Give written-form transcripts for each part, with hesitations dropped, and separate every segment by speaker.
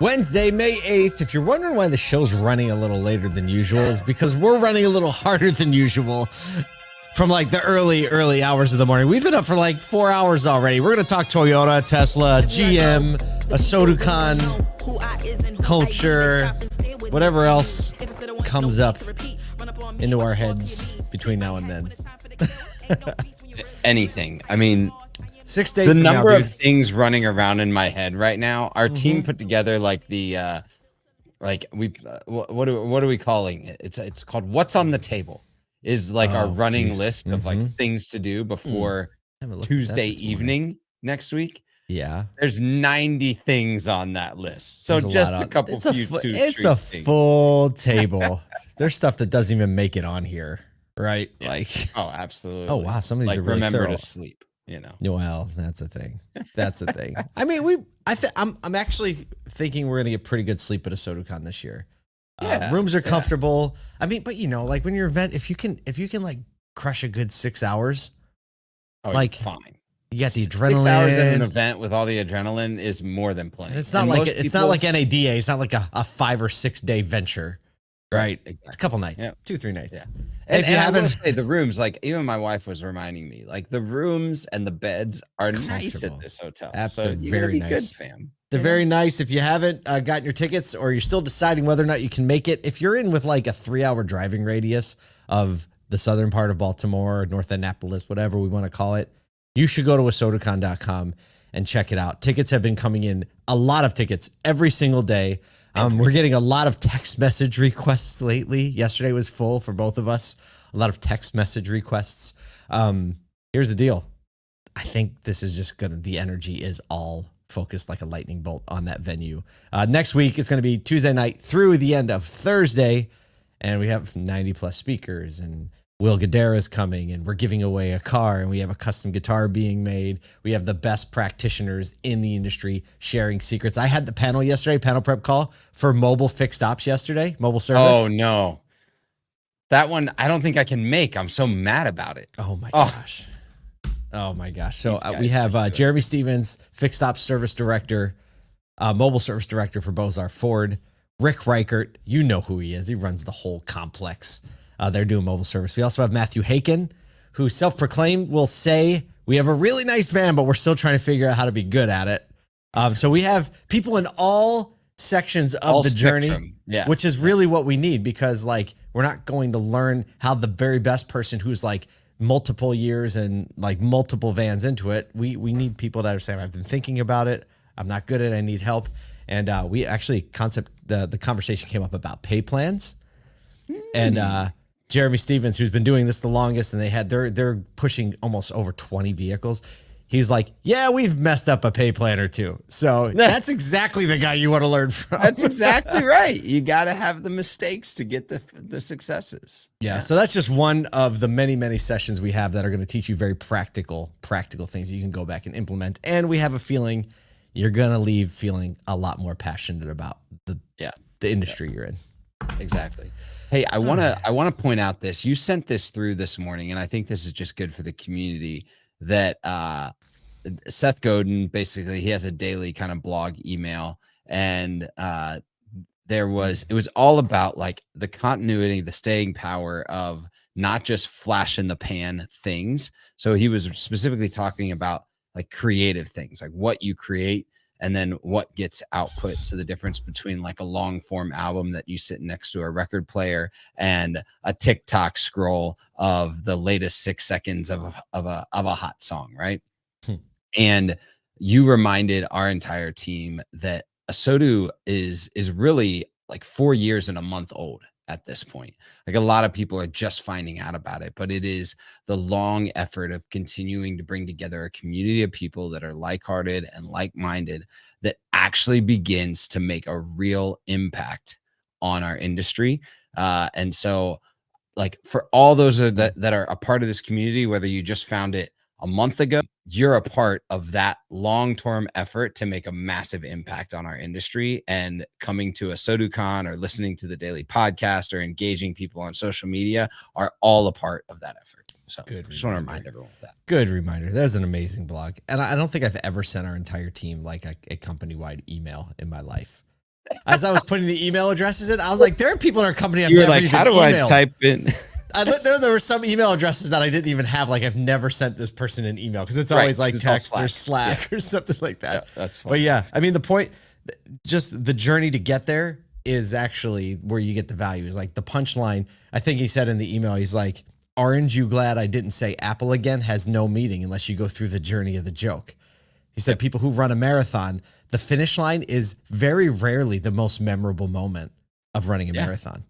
Speaker 1: Wednesday, May 8th. If you're wondering why the show's running a little later than usual, it's because we're running a little harder than usual from like the early hours of the morning. We've been up for like 4 hours already. We're going to talk Toyota, Tesla, GM, ASOTU CON, culture, whatever else comes up into our heads between now and then.
Speaker 2: Anything. I mean,
Speaker 1: 6 days.
Speaker 2: The number of things running around in my head right now. Our team put together like the what are we calling it? It's called What's on the Table. Is like our running list of like things to do before Tuesday evening next week.
Speaker 1: Yeah,
Speaker 2: there's 90 things on that list. So just a couple.
Speaker 1: It's a full table. There's stuff that doesn't even make it on here, right? Yeah. Like,
Speaker 2: oh, absolutely.
Speaker 1: Oh wow, some of these
Speaker 2: like
Speaker 1: are really
Speaker 2: remember
Speaker 1: thorough.
Speaker 2: to sleep. You know.
Speaker 1: Well, that's a thing. That's a thing. I mean, I'm actually thinking we're gonna get pretty good sleep at ASOTU CON this year. Rooms are comfortable. I mean, but you know, like when you're event, if you can like crush a good 6 hours, like
Speaker 2: fine.
Speaker 1: You got the adrenaline.
Speaker 2: 6 hours at an event with all the adrenaline is more than plenty.
Speaker 1: And it's not like NADA. It's not like a 5 or 6 day venture, right? Exactly. It's a couple nights, 2-3 nights. Yeah.
Speaker 2: And if you haven't, say the rooms, like even my wife was reminding me, like the rooms and the beds are nice at this hotel. So you're very nice, good, fam.
Speaker 1: They're very nice. If you haven't gotten your tickets or you're still deciding whether or not you can make it, if you're in with like a 3-hour driving radius of the southern part of Baltimore, North Annapolis, whatever we want to call it, you should go to ASOTUCON.com and check it out. Tickets have been coming in, a lot of tickets every single day. We're getting a lot of text message requests lately. Yesterday was full for both of us. A lot of text message requests. Here's the deal. I think this is just the energy is all focused like a lightning bolt on that venue. Next week, it's going to be Tuesday night through the end of Thursday. And we have 90 plus speakers, and Will Guidara is coming, and we're giving away a car, and we have a custom guitar being made. We have the best practitioners in the industry sharing secrets. I had the panel prep call for mobile fixed ops yesterday, mobile service.
Speaker 2: Oh no. That one, I don't think I can make. I'm so mad about it.
Speaker 1: Oh my gosh. Oh my gosh. So we have Jeremy Stevens, fixed ops service director, mobile service director for Bozar Ford. Rick Reichert, you know who he is. He runs the whole complex. They're doing mobile service. We also have Matthew Haken, who self-proclaimed will say, we have a really nice van, but we're still trying to figure out how to be good at it. So we have people in all sections of the journey, which is really what we need, because like, we're not going to learn how the very best person who's like multiple years and like multiple vans into it. We need people that are saying, I've been thinking about it. I'm not good at it. I need help. And we actually the conversation came up about pay plans. And Jeremy Stevens, who's been doing this the longest, and they're pushing almost over 20 vehicles. He's like, yeah, we've messed up a pay plan or two. So that's exactly the guy you want to learn from.
Speaker 2: That's exactly right. You got to have the mistakes to get the successes.
Speaker 1: Yeah. So that's just one of the many, many sessions we have that are going to teach you very practical things you can go back and implement. And we have a feeling you're going to leave feeling a lot more passionate about the industry you're in.
Speaker 2: Exactly. Hey, I want to point out this. You sent this through this morning, and I think this is just good for the community, that Seth Godin, basically, he has a daily kind of blog email, and it was all about like the continuity, the staying power of not just flash in the pan things. So he was specifically talking about like creative things, like what you create and then what gets output. So the difference between like a long form album that you sit next to a record player and a TikTok scroll of the latest 6 seconds of a hot song, right? And you reminded our entire team that ASOTU is really like 4 years and a month old at this point. Like a lot of people are just finding out about it, but it is the long effort of continuing to bring together a community of people that are like-hearted and like-minded that actually begins to make a real impact on our industry. And so like for all those that are a part of this community, whether you just found it a month ago, you're a part of that long-term effort to make a massive impact on our industry. And coming to ASOTU CON or listening to the daily podcast or engaging people on social media are all a part of that effort. So just want to remind everyone of that.
Speaker 1: Good reminder. That's an amazing blog. And I don't think I've ever sent our entire team like a company-wide email in my life. As I was putting the email addresses in, I was like, there are people in our company I've
Speaker 2: You were
Speaker 1: never
Speaker 2: like,
Speaker 1: even
Speaker 2: how do
Speaker 1: emailed.
Speaker 2: I type in?
Speaker 1: There were some email addresses that I didn't even have. Like I've never sent this person an email because it's always like text or Slack or something like that.
Speaker 2: Yeah, that's fine.
Speaker 1: But yeah, I mean, the point, just the journey to get there is actually where you get the value. Is like the punchline. I think he said in the email, he's like, "Aren't you glad I didn't say Apple again?" Has no meaning unless you go through the journey of the joke. He said, people who run a marathon, the finish line is very rarely the most memorable moment of running a marathon.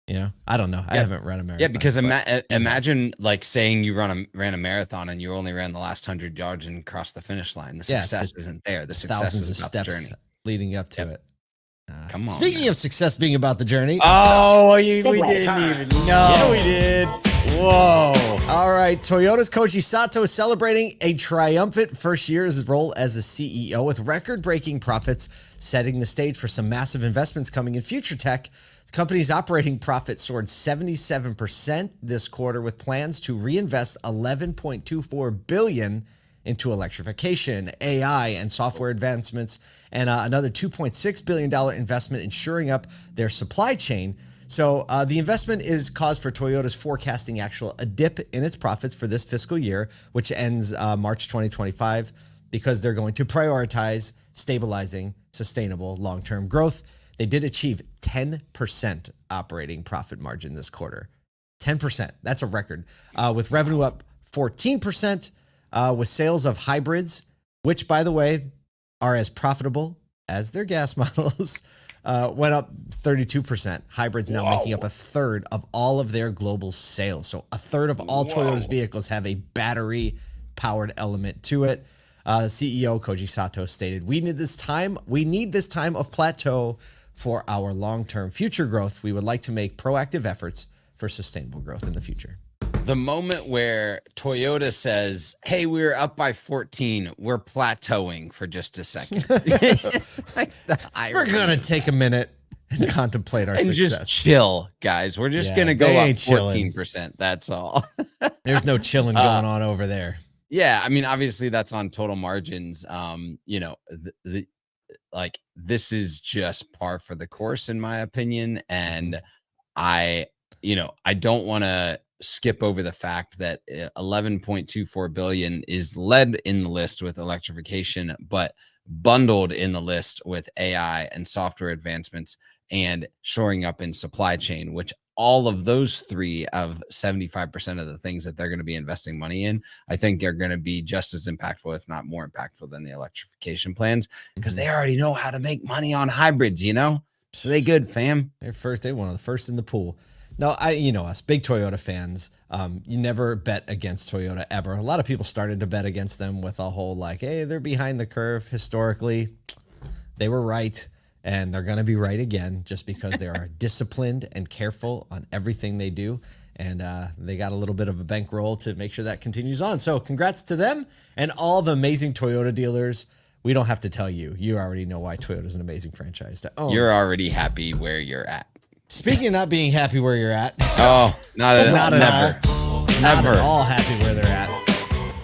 Speaker 1: You know, I don't know. I haven't run a marathon.
Speaker 2: Yeah, because imagine like saying you ran a marathon and you only ran the last 100 yards and crossed the finish line. The success isn't there. The success
Speaker 1: thousands
Speaker 2: is
Speaker 1: of
Speaker 2: about
Speaker 1: steps
Speaker 2: the journey.
Speaker 1: leading up to it.
Speaker 2: Come on.
Speaker 1: Speaking of success being about the journey.
Speaker 2: Oh, we didn't even know.
Speaker 1: Yeah, we did.
Speaker 2: Whoa.
Speaker 1: All right. Toyota's Koji Sato is celebrating a triumphant first year as his role as a CEO with record-breaking profits, setting the stage for some massive investments coming in future tech. The company's operating profit soared 77% this quarter with plans to reinvest $11.24 billion into electrification, AI, and software advancements, and another $2.6 billion investment in shoring up their supply chain. So the investment is cause for Toyota's forecasting a dip in its profits for this fiscal year, which ends March 2025, because they're going to prioritize stabilizing sustainable long-term growth. They did achieve 10% operating profit margin this quarter. 10%. That's a record. With revenue up 14%, with sales of hybrids, which, by the way, are as profitable as their gas models, went up 32%. Hybrids now making up a third of all of their global sales. So a third of all Toyota's vehicles have a battery-powered element to it. CEO Koji Sato stated, "We need this time of plateau for our long-term future growth. We would like to make proactive efforts for sustainable growth in the future."
Speaker 2: The moment where Toyota says, "Hey, we're up by 14, we're plateauing for just a second." Like
Speaker 1: we're gonna take a minute and contemplate our success.
Speaker 2: Just chill, guys. We're just gonna go up 14%. That's all.
Speaker 1: There's no chilling going on over there.
Speaker 2: Yeah, I mean, obviously that's on total margins. You know, like this is just par for the course in my opinion, and I don't want to skip over the fact that 11.24 billion is led in the list with electrification, but bundled in the list with AI and software advancements and shoring up in supply chain, which all of those three of 75% of the things that they're going to be investing money in, I think are going to be just as impactful, if not more impactful than the electrification plans, because they already know how to make money on hybrids, you know? So they good, fam.
Speaker 1: They're one of the first in the pool. No, us big Toyota fans, you never bet against Toyota ever. A lot of people started to bet against them with a whole like, hey, they're behind the curve. Historically, they were right, and they're going to be right again just because they are disciplined and careful on everything they do. And they got a little bit of a bankroll to make sure that continues on. So congrats to them and all the amazing Toyota dealers. We don't have to tell you. You already know why Toyota is an amazing franchise to own.
Speaker 2: You're already happy where you're at.
Speaker 1: Speaking of not being happy where you're at.
Speaker 2: Oh, not at
Speaker 1: all happy where they're at.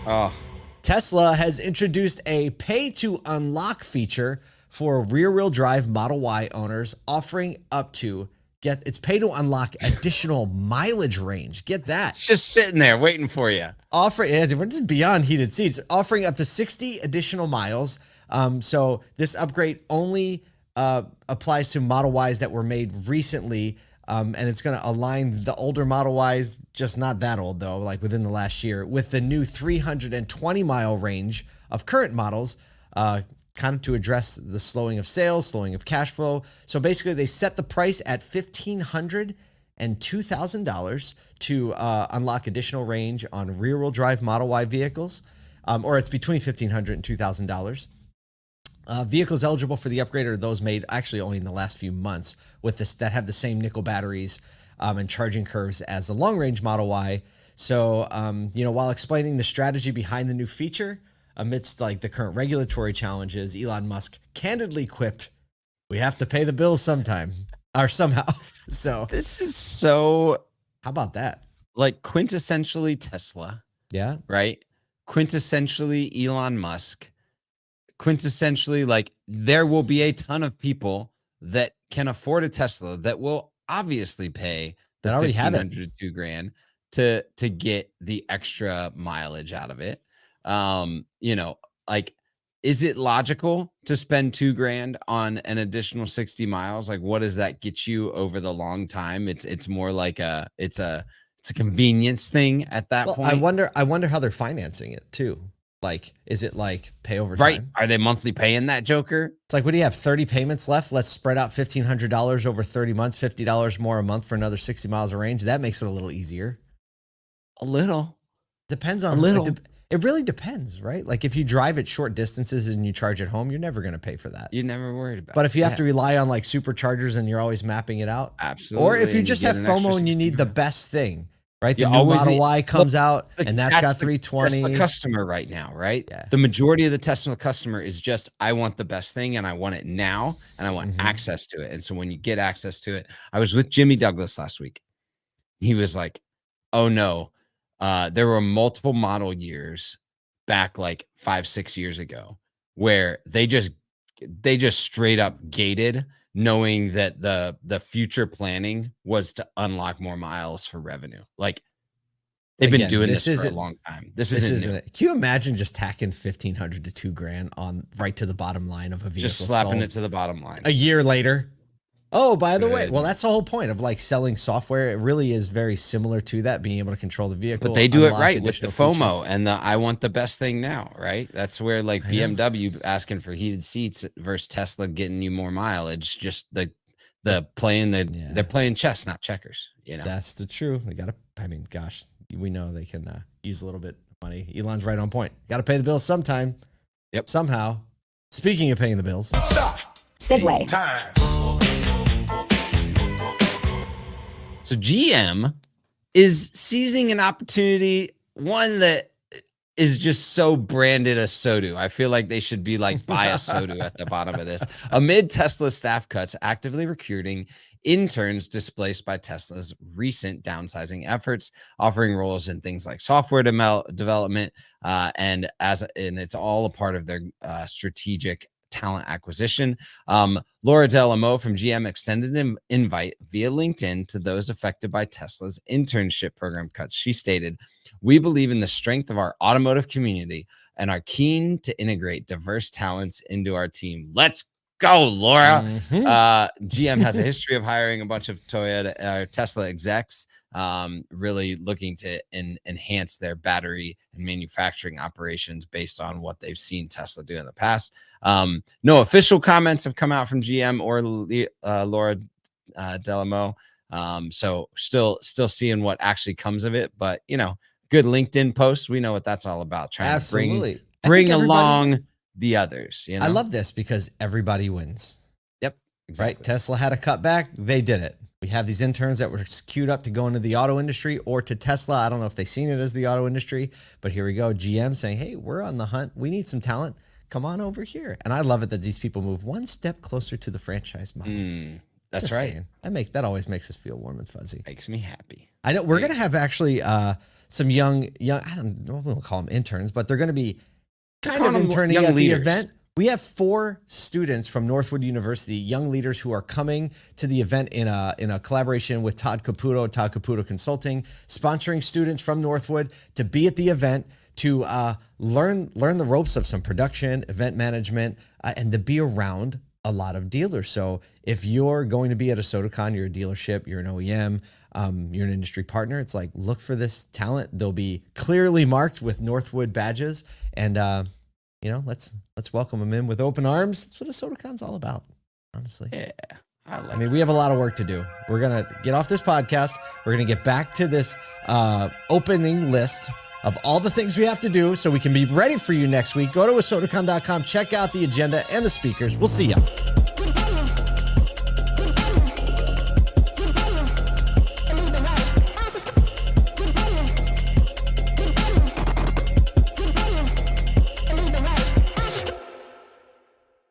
Speaker 2: Oh.
Speaker 1: Tesla has introduced a pay to unlock feature for rear-wheel drive Model Y owners, offering up to it's pay to unlock additional mileage range. Get that.
Speaker 2: It's just sitting there waiting for you.
Speaker 1: We're just beyond heated seats, offering up to 60 additional miles. So this upgrade only applies to Model Ys that were made recently, and it's going to align the older Model Ys, just not that old though, like within the last year, with the new 320-mile range of current models, kind of to address the slowing of sales, slowing of cash flow. So basically, they set the price at $1,500 and $2,000 to unlock additional range on rear-wheel drive Model Y vehicles, or it's between $1,500 and $2,000. Vehicles eligible for the upgrade are those made actually only in the last few months with this that have the same nickel batteries and charging curves as the long-range Model Y. So, while explaining the strategy behind the new feature, amidst like the current regulatory challenges, Elon Musk candidly quipped, "We have to pay the bills sometime or somehow." So
Speaker 2: this is so.
Speaker 1: How about that?
Speaker 2: Like quintessentially Tesla.
Speaker 1: Yeah.
Speaker 2: Right. Quintessentially Elon Musk. Quintessentially, like there will be a ton of people that can afford a Tesla that will obviously pay the
Speaker 1: That already have it.
Speaker 2: $1,500 to $2,000 to get the extra mileage out of it. You know, like, is it logical to spend $2,000 on an additional 60 miles? Like, what does that get you over the long time? It's more like it's a convenience thing at that point.
Speaker 1: I wonder how they're financing it too. Like, is it like pay over time?
Speaker 2: Right. Are they monthly paying that joker?
Speaker 1: It's like, what do you have? 30 payments left. Let's spread out $1,500 over 30 months, $50 more a month for another 60 miles of range. That makes it a little easier.
Speaker 2: A little.
Speaker 1: Depends on
Speaker 2: a little.
Speaker 1: It really depends, right? Like, if you drive at short distances and you charge at home, you're never going to pay for that.
Speaker 2: You're never worried about it.
Speaker 1: But if you have to rely on like superchargers and you're always mapping it out.
Speaker 2: Absolutely.
Speaker 1: Or if you just have FOMO and you need the best thing, right? The
Speaker 2: You
Speaker 1: new
Speaker 2: always
Speaker 1: Model
Speaker 2: need-
Speaker 1: Y comes out
Speaker 2: Like,
Speaker 1: and that's got 320.
Speaker 2: That's the customer right now, right?
Speaker 1: Yeah.
Speaker 2: The majority of the Tesla customer is just, I want the best thing and I want it now and I want access to it. And so when you get access to it, I was with Jimmy Douglas last week. He was like, oh no, there were multiple model years back like 5-6 years ago where they just straight up gated, knowing that the future planning was to unlock more miles for revenue. Like, they've been doing this for a long time. This isn't
Speaker 1: it. Can you imagine just tacking $1,500 to $2,000 on right to the bottom line of a vehicle?
Speaker 2: just slapping it to the bottom line.
Speaker 1: A year later. Oh, by the way, well, that's the whole point of like selling software. It really is very similar to that, being able to control the vehicle.
Speaker 2: But they do it right with the FOMO and the I want the best thing now, right? That's where like BMW asking for heated seats versus Tesla getting you more mileage. Just the playing they're playing chess, not checkers. You know,
Speaker 1: that's the truth. They got to. I mean, gosh, we know they can use a little bit of money. Elon's right on point. Got to pay the bills sometime.
Speaker 2: Yep.
Speaker 1: Somehow. Speaking of paying the bills.
Speaker 3: Stop.
Speaker 4: Segue.
Speaker 3: Time.
Speaker 2: So GM is seizing an opportunity, one that is just so branded ASOTU. I feel like they should be like buy ASOTU at the bottom of this. Amid Tesla staff cuts, actively recruiting interns displaced by Tesla's recent downsizing efforts, offering roles in things like software development, and it's all a part of their strategic talent acquisition. Laura Delamo from GM extended an invite via LinkedIn to those affected by Tesla's internship program cuts. She stated, "We believe in the strength of our automotive community and are keen to integrate diverse talents into our team. Let's go, Laura." GM has a history of hiring a bunch of Tesla execs, really looking to enhance their battery and manufacturing operations based on what they've seen Tesla do in the past. No official comments have come out from GM or Laura Delamo. So still seeing what actually comes of it, but you know, good LinkedIn posts. We know what that's all about. Trying to bring along the others. You know?
Speaker 1: I love this because everybody wins.
Speaker 2: Yep. Exactly.
Speaker 1: Right. Tesla had a cutback. They did it. We have these interns that were queued up to go into the auto industry or to Tesla. I don't know if they've seen it as the auto industry, but here we go. GM saying, hey, we're on the hunt. We need some talent. Come on over here. And I love it that these people move one step closer to the franchise model.
Speaker 2: That's
Speaker 1: Just
Speaker 2: right.
Speaker 1: saying. That always makes us feel warm and fuzzy.
Speaker 2: Makes me happy.
Speaker 1: I know we're going to have actually some young, I don't know, we'll call them interns, but they're going to be kind of interning at the event. We have 4 students from Northwood University, young leaders who are coming to the event in a collaboration with Todd Caputo Consulting, sponsoring students from Northwood to be at the event, to learn the ropes of some production, event management, and to be around a lot of dealers. So if you're going to be at ASOTU CON, you're a dealership, you're an OEM, you're an industry partner, it's like, look for this talent. They'll be clearly marked with Northwood badges, and you know, let's welcome them in with open arms. That's what ASOTU CON's all about, honestly.
Speaker 2: Yeah. I
Speaker 1: mean, we have a lot of work to do. We're going to get off this podcast. We're going to get back to this opening list of all the things we have to do so we can be ready for you next week. Go to ASOTUCon.com, check out the agenda and the speakers. We'll see you.